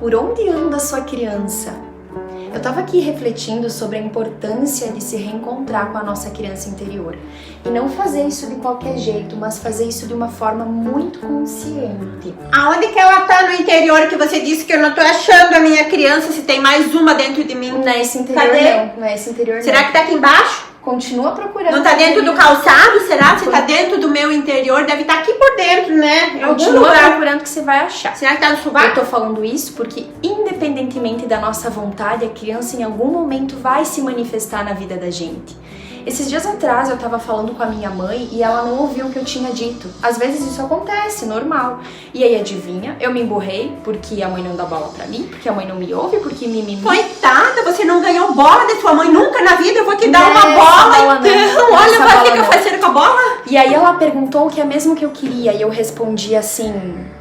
Por onde anda a sua criança? Eu estava aqui refletindo sobre a importância de se reencontrar com a nossa criança interior. E não fazer isso de qualquer jeito, mas fazer isso de uma forma muito consciente. Aonde que ela tá no interior que você disse que eu não tô achando a minha criança, se tem mais uma dentro de mim? Não é esse interior. Cadê? Não é esse interior. Será que tá aqui embaixo? Continua procurando. Não tá dentro do calçado, será? Se tá dentro do meu interior, deve estar aqui por dentro, né? Continua procurando que você vai achar. Será que tá no sovaco? Eu tô falando isso porque, independentemente da nossa vontade, a criança em algum momento vai se manifestar na vida da gente. Esses dias atrás eu tava falando com a minha mãe e ela não ouviu o que eu tinha dito. Às vezes isso acontece, normal. E aí, adivinha? Eu me emburrei porque a mãe não dá bola pra mim, porque a mãe não me ouve, porque mimimi. Coitada, você não ganhou bola de sua mãe nunca na vida, eu vou te dar uma bola então. Olha, vai ficar faceira com a bola. E aí ela perguntou o que é mesmo que eu queria e eu respondi assim: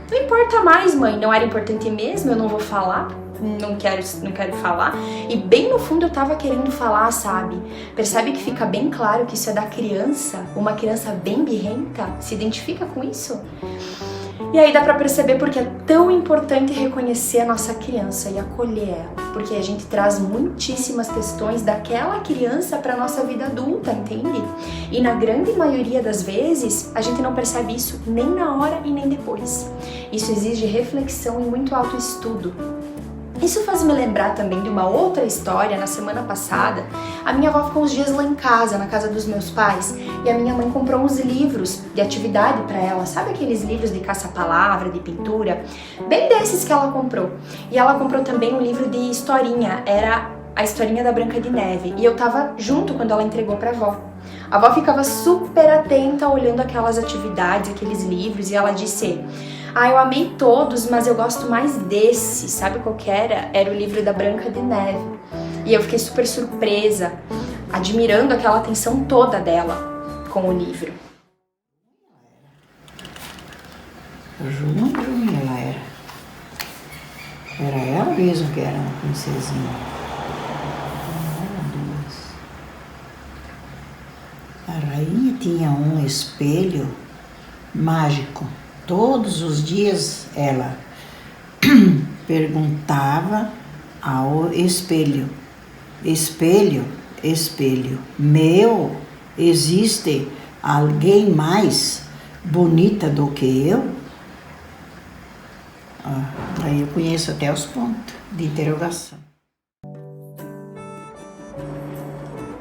não importa mais, mãe, não era importante mesmo, eu não vou falar. Não quero falar. E bem no fundo eu tava querendo falar, sabe? Percebe que fica bem claro que isso é da criança. Uma criança bem birrenta se identifica com isso. E aí dá pra perceber porque é tão importante reconhecer a nossa criança e acolher ela. Porque a gente traz muitíssimas questões daquela criança pra nossa vida adulta, entende? E na grande maioria das vezes, a gente não percebe isso nem na hora e nem depois. Isso exige reflexão e muito autoestudo. Isso faz me lembrar também de uma outra história. Na semana passada, a minha avó ficou uns dias lá em casa, na casa dos meus pais, e a minha mãe comprou uns livros de atividade pra ela, sabe aqueles livros de caça-palavra, de pintura? Bem desses que ela comprou. E ela comprou também um livro de historinha, era a historinha da Branca de Neve, e eu tava junto quando ela entregou pra avó. A avó ficava super atenta olhando aquelas atividades, aqueles livros, e ela disse: eu amei todos, mas eu gosto mais desse. Sabe qual que era? Era o livro da Branca de Neve. E eu fiquei super surpresa, admirando aquela atenção toda dela com o livro. Junho ela era. Era ela mesmo que era uma princesinha. A rainha tinha um espelho mágico. Todos os dias ela perguntava ao espelho: espelho, espelho, meu, existe alguém mais bonita do que eu? Aí eu conheço até os pontos de interrogação.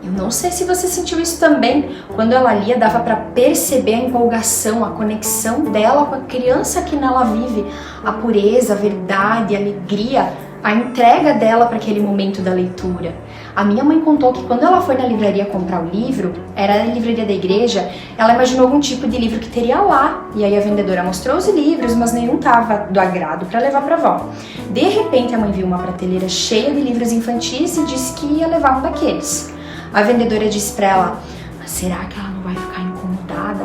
Eu não sei se você sentiu isso também. Quando ela lia, dava pra perceber a empolgação, a conexão dela com a criança que nela vive, a pureza, a verdade, a alegria, a entrega dela para aquele momento da leitura. A minha mãe contou que quando ela foi na livraria comprar o livro, era a livraria da igreja, ela imaginou algum tipo de livro que teria lá. E aí a vendedora mostrou os livros, mas nenhum tava do agrado para levar pra avó. De repente a mãe viu uma prateleira cheia de livros infantis e disse que ia levar um daqueles. A vendedora disse pra ela: mas será que ela não vai ficar incomodada?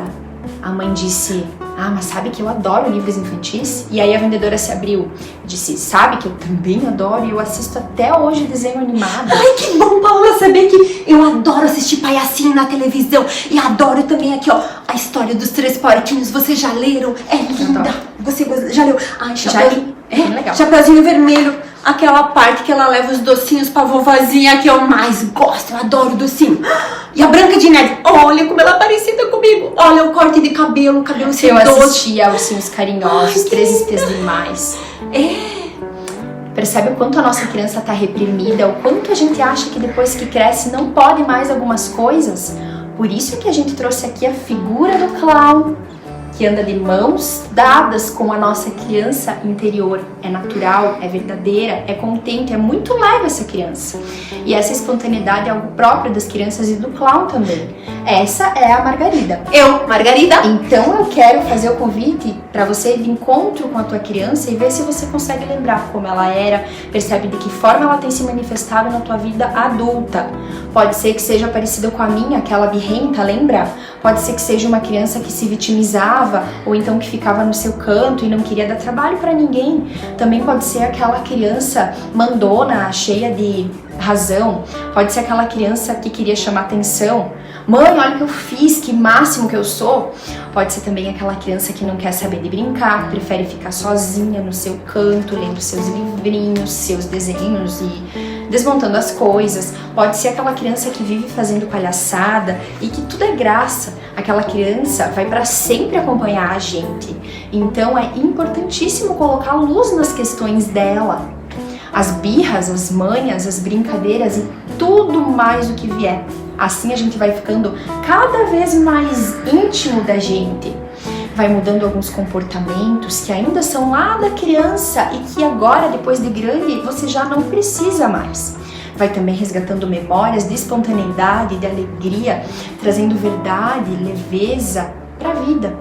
A mãe disse: mas sabe que eu adoro livros infantis? E aí a vendedora se abriu e disse: sabe que eu também adoro e eu assisto até hoje desenho animado. Ai, que bom, Paula, saber que eu adoro assistir palhacinho na televisão. E adoro também aqui, ó, a história dos 3 porquinhos. Vocês já leram? É linda. Você já leu? Ai, já li. É legal. Chapeuzinho Vermelho. Aquela parte que ela leva os docinhos pra vovozinha que eu mais gosto. Eu adoro docinho. E a Branca de Neve, olha como ela é parecida comigo. Olha o corte de cabelo, o cabelo sedoso. Eu assistia Ursinhos Carinhosos, 3 Espiãs Demais. Percebe o quanto a nossa criança tá reprimida, o quanto a gente acha que depois que cresce não pode mais algumas coisas? Por isso que a gente trouxe aqui a figura do clown, que anda de mãos dadas com a nossa criança interior. É natural, é verdadeira, é contente, é muito leve essa criança. E essa espontaneidade é algo próprio das crianças e do clown também. Essa é a Margarida. Eu, Margarida. Então eu quero fazer o convite para você de encontro com a tua criança e ver se você consegue lembrar como ela era, percebe de que forma ela tem se manifestado na tua vida adulta. Pode ser que seja parecida com a minha, aquela birrenta, lembra? Pode ser que seja uma criança que se vitimizava ou então que ficava no seu canto e não queria dar trabalho para ninguém. Também pode ser aquela criança mandona, cheia de razão. Pode ser aquela criança que queria chamar atenção. Mãe, olha o que eu fiz, que máximo que eu sou. Pode ser também aquela criança que não quer saber de brincar, prefere ficar sozinha no seu canto, lendo seus livrinhos, seus desenhos e desmontando as coisas. Pode ser aquela criança que vive fazendo palhaçada e que tudo é graça. Aquela criança vai para sempre acompanhar a gente. Então é importantíssimo colocar luz nas questões dela. As birras, as manhas, as brincadeiras e tudo mais o que vier. Assim a gente vai ficando cada vez mais íntimo da gente. Vai mudando alguns comportamentos que ainda são lá da criança e que agora, depois de grande, você já não precisa mais. Vai também resgatando memórias de espontaneidade, de alegria, trazendo verdade, leveza para a vida.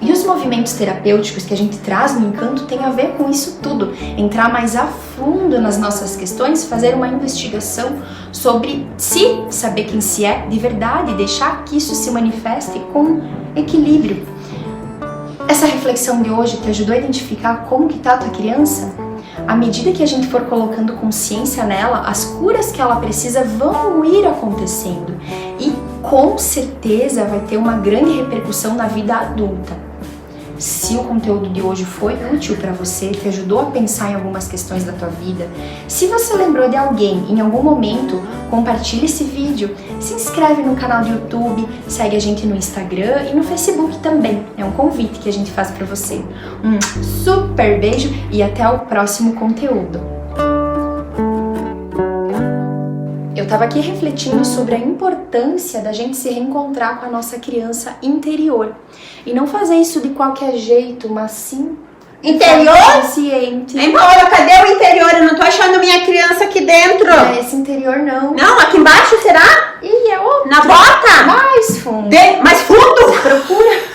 E os movimentos terapêuticos que a gente traz no Encanto tem a ver com isso tudo. Entrar mais a fundo nas nossas questões, fazer uma investigação sobre si, saber quem se é de verdade, deixar que isso se manifeste com equilíbrio. Essa reflexão de hoje te ajudou a identificar como que tá a tua criança? À medida que a gente for colocando consciência nela, as curas que ela precisa vão ir acontecendo. E com certeza vai ter uma grande repercussão na vida adulta. Se o conteúdo de hoje foi útil para você, te ajudou a pensar em algumas questões da tua vida, se você lembrou de alguém em algum momento, compartilhe esse vídeo, se inscreve no canal do YouTube, segue a gente no Instagram e no Facebook também. É um convite que a gente faz para você. Um super beijo e até o próximo conteúdo. Eu tava aqui refletindo sobre a importância da gente se reencontrar com a nossa criança interior. E não fazer isso de qualquer jeito, mas sim... Interior? Consciente. Hein, Paola, cadê o interior? Eu não tô achando minha criança aqui dentro. Não é esse interior, não. Não, aqui embaixo, será? Ih, é outro. Na bota? Mais fundo. Mais fundo? Procura.